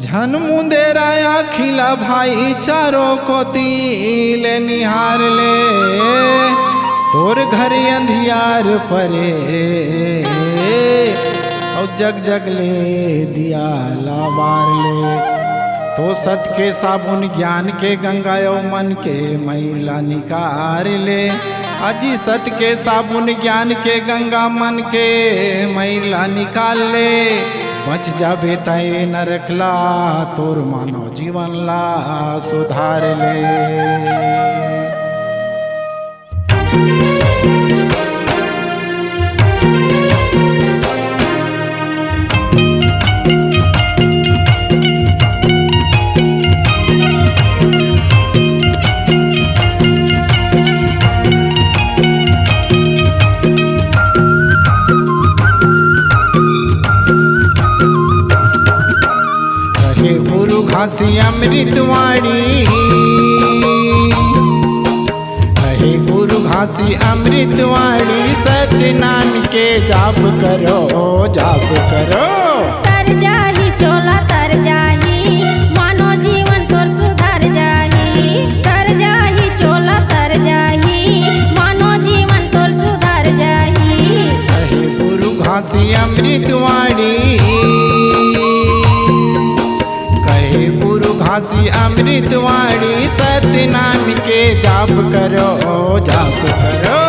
झन मुंदेराया खिला भाई चारों को तिल निहार ले तोर घर अंधियार परे और जग जग ले दिया लाबार ले। तो सत के साबुन ज्ञान के गंगा मन के मैला निकार ले। अजी सत के साबुन ज्ञान के गंगा मन के मैला निकाल ले। बच जाबे तय न रखला तोर मानव जीवन ला सुधार ले। गुरु घासी अमृतवाणी कहे गुरु घासी अमृतवाणी सत्य नाम के जाप करो जाप करो। तर जाही चोला तर जाही मानो जीवन तोर सुधार जाही। तर जाही चोला तर जाही मानो जीवन तोर सुधार जाही। कहे गुरु घासी अमृतवाणी गुरु घासी अमृतवाणी सत्य नाम के जाप करो जाप करो।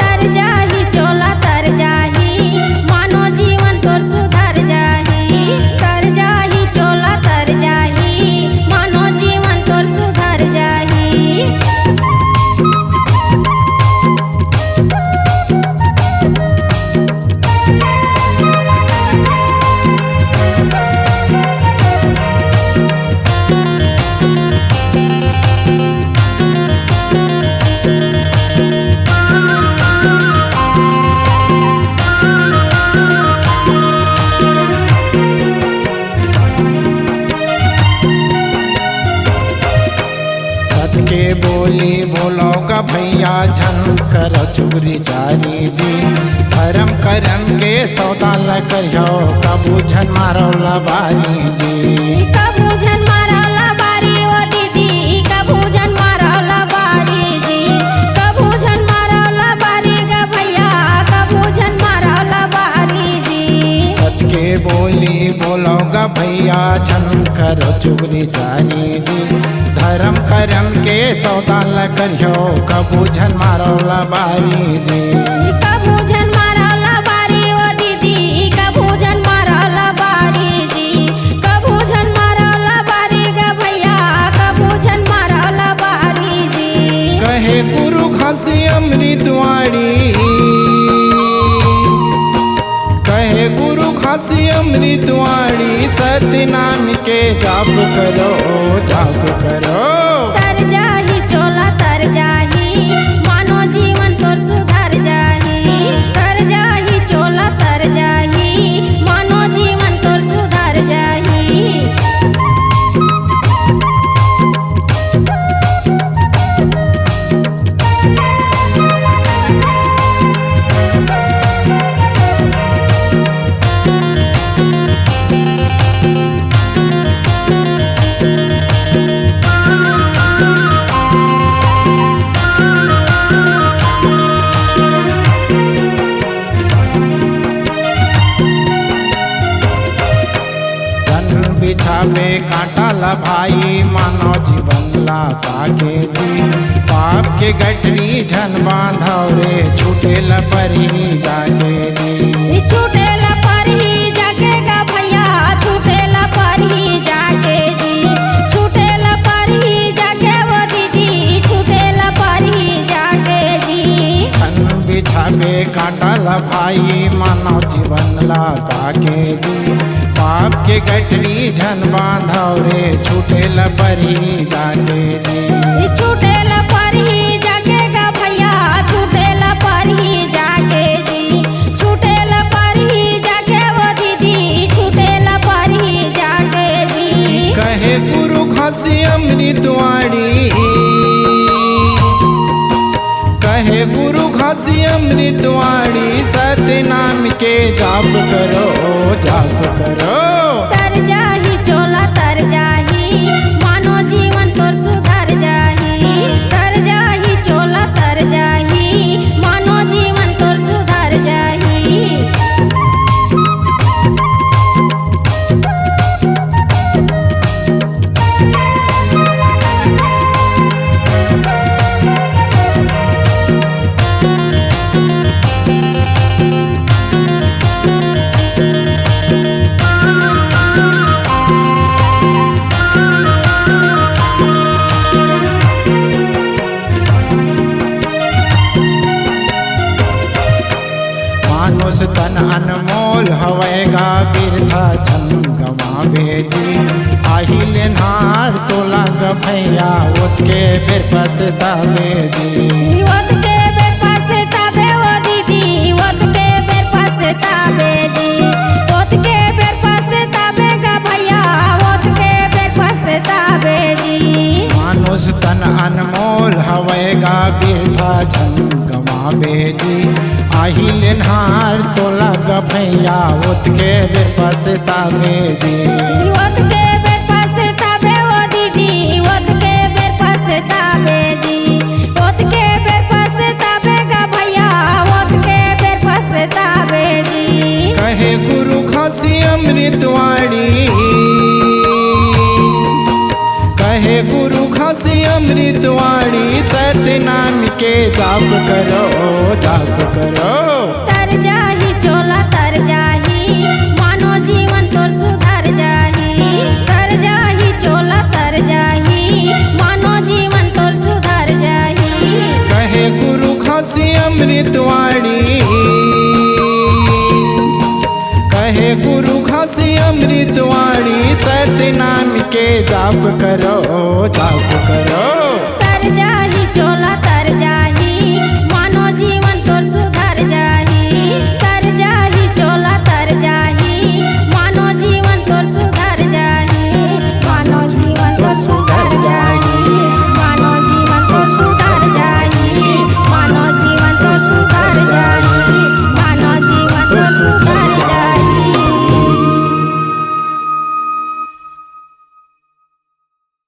तर जाही चोला तर जाही मानो जीवन तोर सुधार जाही। तर जाही चोला तर जाही मानो जीवन तोर सुधार जाही। के बोली बोलोगा भैया झन कर चुगरी चारी जी। धर्म करम के सौदा ल करियो कबू झन मारो लबारी जी। कबू झन मारो लबारी ओ दीदी कबू झन मारो लबारी जी। कबू झन मारो लबारी गा भैया कबू झन मारो लबारी जी। सत के बोली बोलोगा भैया झन कर चुगरी चारी जी। धर्म करम के सौदा ल करियो कबू झन मारो लबारी जी। कबू झन मारो लबारी ओ दीदी कबू झन मारो लबारी जी। कबू झन मारो लबारी गा भैया कबू झन मारो लबारी जी। कहे गुरु घासी अमृतवाणी कहे गुरु घासी अमृतवाणी सत्य नाम के जाप करो जाप करो। तर जाही चोला तर जाही मानो जीवन तोर सुधार जाही। तर जाही चोला तर जाही मानो जीवन तोर सुधार जाही। बिछावे कांटा ला भाई मानो जीवन ला पाके जी। पाप के गठरी झन बांधव रे छूटे ल परी जाके जी। छूटे ल परी जाके गा भैया छूटे ल परी जाके जी। छूटे ल परी जाके वो दीदी छूटे ल परी जाके जी। धन बिछावे कांटा ला भाई मानो जीवन ला पाके जी। पाप के गठरी झन बांधव रे छूटे ल परी जाके जी। छूटे ल परी जाके गा भैया छूटे ल परी जाके जी। छूटे ल परी जाके वो दीदी छूटे ल परी जाके जी। कहे गुरु घासी अमृतवाणी कहे गुरु घासी अमृतवाणी सत्य नाम के जाप करो जाप करो। तर जाही चोला तर मानुष तन अनमोल हवेगा बिरथा छन गवावे जी आही लेनार तोला ग भैया ओत के बेर पछतावे जी ओत के बेर पछतावे ओ दीदी ओत के बेर पछतावे जी ओत के बेर पछतावे गा भैया ओत के बेर पछतावे जी मानुष तन अनमोल हवेगा बिरथा छन गवावे जी आही लेनार तोला ग भैया ओत के बेर पछतावे जी ओत के बेर पछतावे ओ दीदी ओत के बेर पछतावे जी ओत के बेर पछतावे गा भैया ओत के बेर पछतावे जी कहे गुरु खासी अमृतवाणी कहे गुरु खासी अमृतवाणी सत्य नाम के जाप करो जाप करो तर जाही चोला तर जाही मानो जीवन तोर सुधर जाही तर जाही चोला तर जाही मानो जीवन तोर सुधर जाही कहे गुरु खासी अमृतवाणी कहे गुरु खासी अमृतवाणी सत्य नाम के जाप करो जाप करो